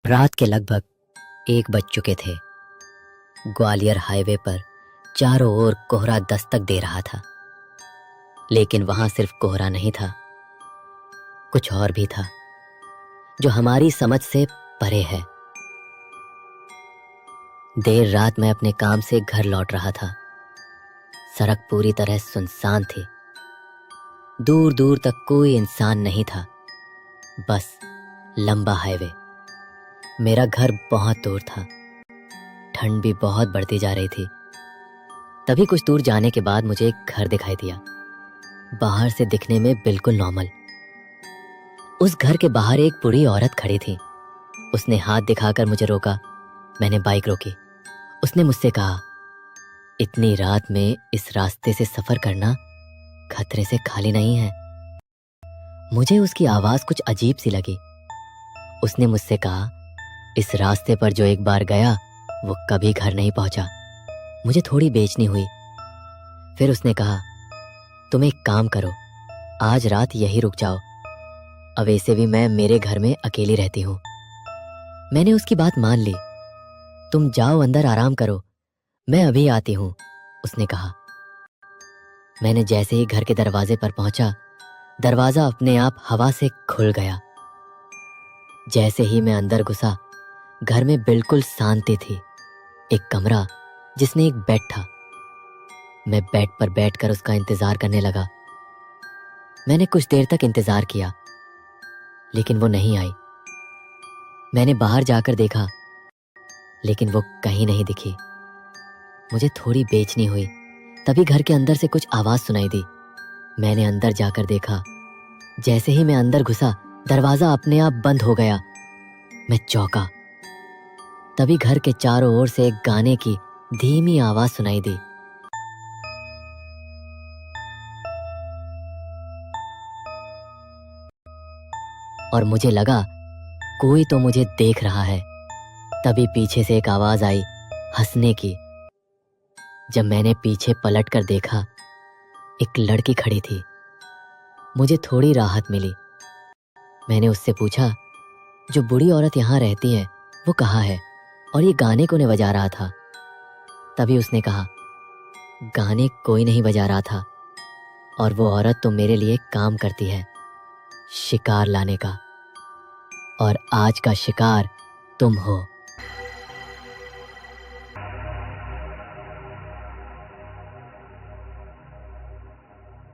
रात के लगभग 1 बज चुके थे। ग्वालियर हाईवे पर चारों ओर कोहरा दस्तक दे रहा था, लेकिन वहां सिर्फ कोहरा नहीं था, कुछ और भी था जो हमारी समझ से परे है। देर रात मैं अपने काम से घर लौट रहा था। सड़क पूरी तरह सुनसान थी, दूर दूर तक कोई इंसान नहीं था, बस लंबा हाईवे। मेरा घर बहुत दूर था, ठंड भी बहुत बढ़ती जा रही थी। तभी कुछ दूर जाने के बाद मुझे एक घर दिखाई दिया, बाहर से दिखने में बिल्कुल नॉर्मल। उस घर के बाहर एक बूढ़ी औरत खड़ी थी। उसने हाथ दिखाकर मुझे रोका। मैंने बाइक रोकी। उसने मुझसे कहा, इतनी रात में इस रास्ते से सफर करना खतरे से खाली नहीं है। मुझे उसकी आवाज कुछ अजीब सी लगी। उसने मुझसे कहा, इस रास्ते पर जो एक बार गया वो कभी घर नहीं पहुंचा। मुझे थोड़ी बेचैनी हुई। फिर उसने कहा, तुम एक काम करो, आज रात यहीं रुक जाओ। अब वैसे भी मैं मेरे घर में अकेली रहती हूं। मैंने उसकी बात मान ली। तुम जाओ अंदर आराम करो, मैं अभी आती हूं, उसने कहा। मैंने जैसे ही घर के दरवाजे पर पहुंचा, दरवाजा अपने आप हवा से खुल गया। जैसे ही मैं अंदर घुसा, घर में बिल्कुल शांति थी। एक कमरा जिसमें एक बेड था। मैं बेड पर बैठकर उसका इंतजार करने लगा। मैंने कुछ देर तक इंतजार किया, लेकिन वो नहीं आई। मैंने बाहर जाकर देखा, लेकिन वो कहीं नहीं दिखी। मुझे थोड़ी बेचैनी हुई। तभी घर के अंदर से कुछ आवाज सुनाई दी। मैंने अंदर जाकर देखा। जैसे ही मैं अंदर घुसा, दरवाजा अपने आप बंद हो गया। मैं चौंका। तभी घर के चारों ओर से एक गाने की धीमी आवाज सुनाई दी। और मुझे लगा कोई तो मुझे देख रहा है। तभी पीछे से एक आवाज आई, हंसने की। जब मैंने पीछे पलट कर देखा, एक लड़की खड़ी थी। मुझे थोड़ी राहत मिली। मैंने उससे पूछा, जो बूढ़ी औरत यहाँ रहती है वो कहाँ है, और ये गाने कौन बजा रहा था? तभी उसने कहा, गाने कोई नहीं बजा रहा था, और वो औरत तो मेरे लिए काम करती है, शिकार लाने का, और आज का शिकार तुम हो।